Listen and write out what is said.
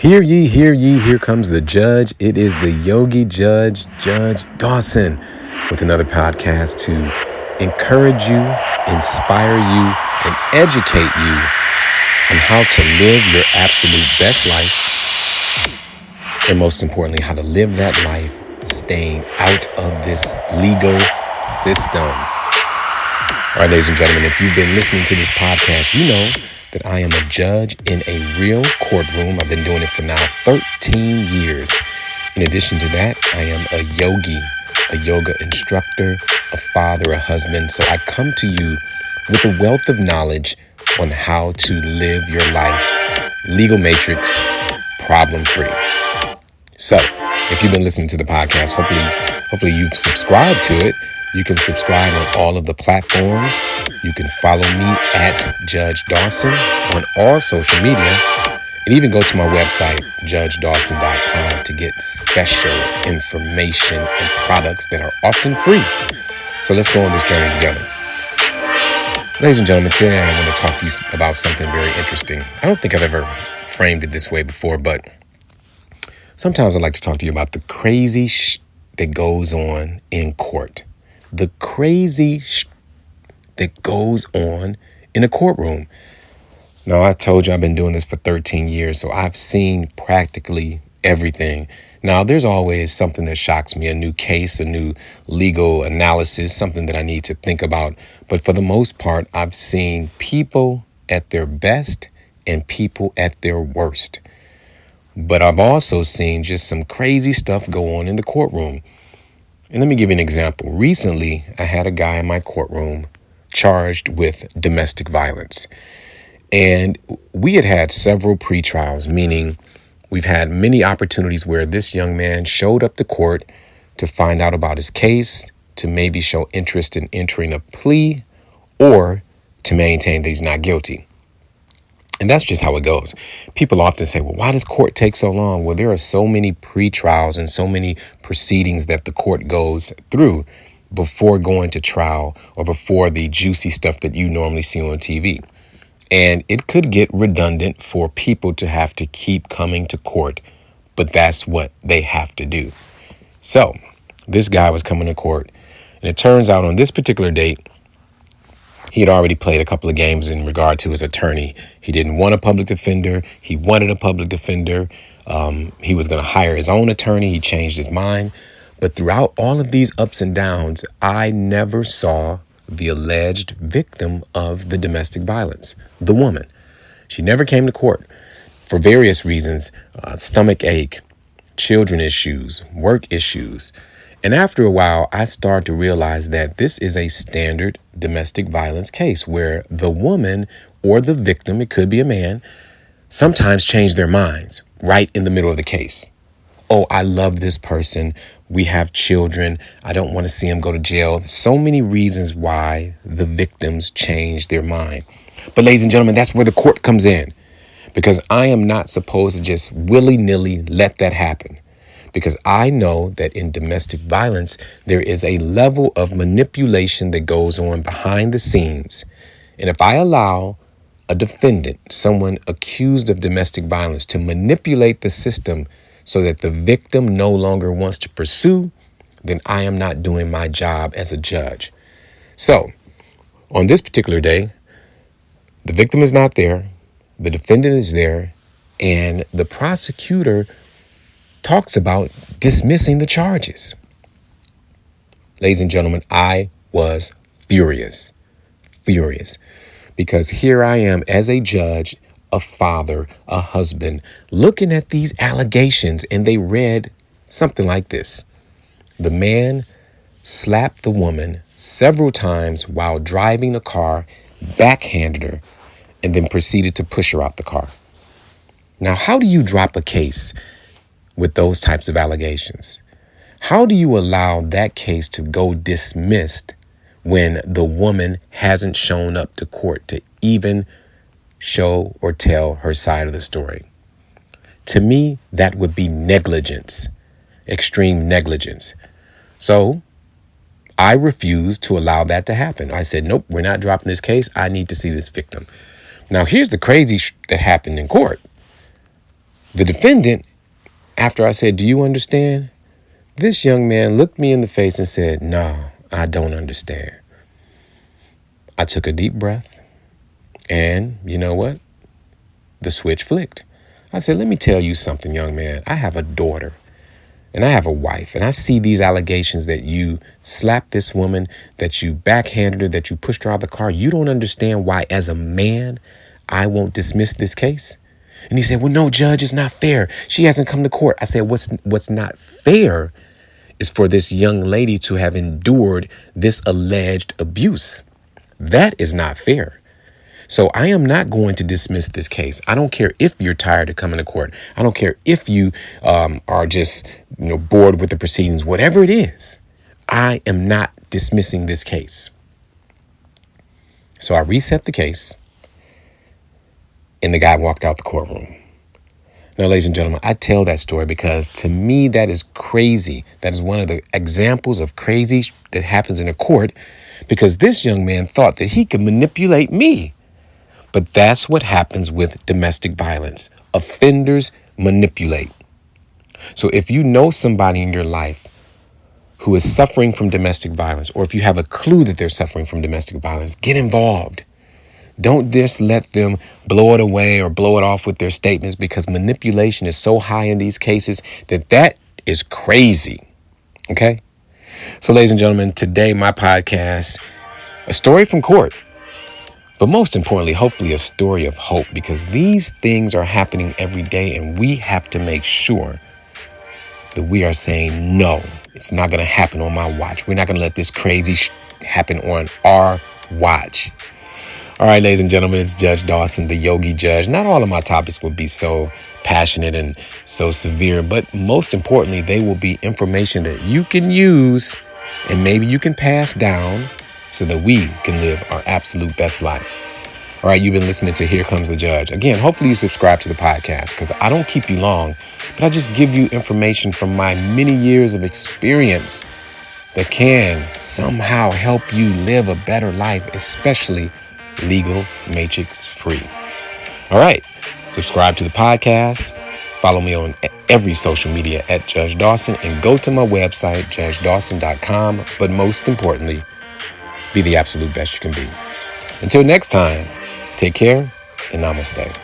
Hear ye, here comes the judge. It is the yogi judge, Judge Dawson, with another podcast to encourage you, inspire you, and educate you on how to live your absolute best life, and most importantly, how to live that life staying out of this legal system. All right, ladies and gentlemen, if you've been listening to this podcast, you know that I am a judge in a real courtroom. I've been doing it for now 13 years. In addition to that, I am a yogi, a yoga instructor, a father, a husband. So I come to you with a wealth of knowledge on how to live your life legal matrix, problem free. So if you've been listening to the podcast, hopefully you've subscribed to it. You can subscribe on all of the platforms. You can follow me at Judge Dawson on all social media, and even go to my website, judgedawson.com, to get special information and products that are often free. So let's go on this journey together. Ladies and gentlemen, today I want to talk to you about something very interesting. I don't think I've ever framed it this way before, but sometimes I like to talk to you about the crazy that goes on in court. The crazy that goes on in a courtroom. Now, I told you I've been doing this for 13 years, so I've seen practically everything. Now, there's always something that shocks me, a new case, a new legal analysis, something that I need to think about. But for the most part, I've seen people at their best and people at their worst. But I've also seen just some crazy stuff go on in the courtroom. And let me give you an example. Recently, I had a guy in my courtroom charged with domestic violence. And we had several pretrials, meaning we've had many opportunities where this young man showed up to court to find out about his case, to maybe show interest in entering a plea, or to maintain that he's not guilty. And that's just how it goes. People often say, well, why does court take so long? Well, there are so many pretrials and so many proceedings that the court goes through before going to trial or before the juicy stuff that you normally see on TV. And it could get redundant for people to have to keep coming to court, but that's what they have to do. So this guy was coming to court, and it turns out on this particular date, he had already played a couple of games in regard to his attorney. He didn't want a public defender. He wanted a public defender. He was going to hire his own attorney. He changed his mind. But throughout all of these ups and downs, I never saw the alleged victim of the domestic violence, the woman. She never came to court for various reasons, stomach ache, children issues, work issues. And after a while, I started to realize that this is a standard domestic violence case where the woman or the victim, it could be a man, sometimes change their minds right in the middle of the case. Oh, I love this person. We have children. I don't want to see him go to jail. So many reasons why the victims change their mind. But ladies and gentlemen, that's where the court comes in, because I am not supposed to just willy-nilly let that happen. Because I know that in domestic violence, there is a level of manipulation that goes on behind the scenes. And if I allow a defendant, someone accused of domestic violence, to manipulate the system so that the victim no longer wants to pursue, then I am not doing my job as a judge. So on this particular day, the victim is not there, the defendant is there, and the prosecutor talks about dismissing the charges. Ladies and gentlemen, I was furious, because here I am as a judge, a father, a husband, looking at these allegations, and they read something like this. The man slapped the woman several times while driving the car, backhanded her, and then proceeded to push her out the car. Now, how do you drop a case with those types of allegations? How do you allow that case to go dismissed when the woman hasn't shown up to court to even show or tell her side of the story? To me, that would be negligence, extreme negligence. So I refused to allow that to happen. I said, nope, we're not dropping this case. I need to see this victim. Now, here's the crazy that happened in court. The defendant, after I said, do you understand? This young man looked me in the face and said, no, I don't understand. I took a deep breath, and you know what? The switch flicked. I said, let me tell you something, young man. I have a daughter and I have a wife, and I see these allegations that you slapped this woman, that you backhanded her, that you pushed her out of the car. You don't understand why, as a man, I won't dismiss this case. And he said, well, no, Judge, it's not fair. She hasn't come to court. I said, what's not fair is for this young lady to have endured this alleged abuse. That is not fair. So I am not going to dismiss this case. I don't care if you're tired of coming to court. I don't care if you are just bored with the proceedings. Whatever it is, I am not dismissing this case. So I reset the case, and the guy walked out the courtroom. Now, ladies and gentlemen, I tell that story because to me, that is crazy. That is one of the examples of crazy that happens in a court, because this young man thought that he could manipulate me. But that's what happens with domestic violence. Offenders manipulate. So if you know somebody in your life who is suffering from domestic violence, or if you have a clue that they're suffering from domestic violence, get involved. Don't just let them blow it away or blow it off with their statements, because manipulation is so high in these cases that is crazy. Okay? So, ladies and gentlemen, today my podcast, a story from court. But most importantly, hopefully a story of hope, because these things are happening every day, and we have to make sure that we are saying, no, it's not going to happen on my watch. We're not going to let this crazy happen on our watch. All right, ladies and gentlemen, it's Judge Dawson, the Yogi Judge. Not all of my topics will be so passionate and so severe, but most importantly, they will be information that you can use and maybe you can pass down so that we can live our absolute best life. All right, you've been listening to Here Comes the Judge. Again, hopefully you subscribe to the podcast, because I don't keep you long, but I just give you information from my many years of experience that can somehow help you live a better life, especially legal matrix free. All right, subscribe to the podcast. Follow me on every social media at Judge Dawson, and go to my website, judgedawson.com. But most importantly, be the absolute best you can be. Until next time, take care and namaste.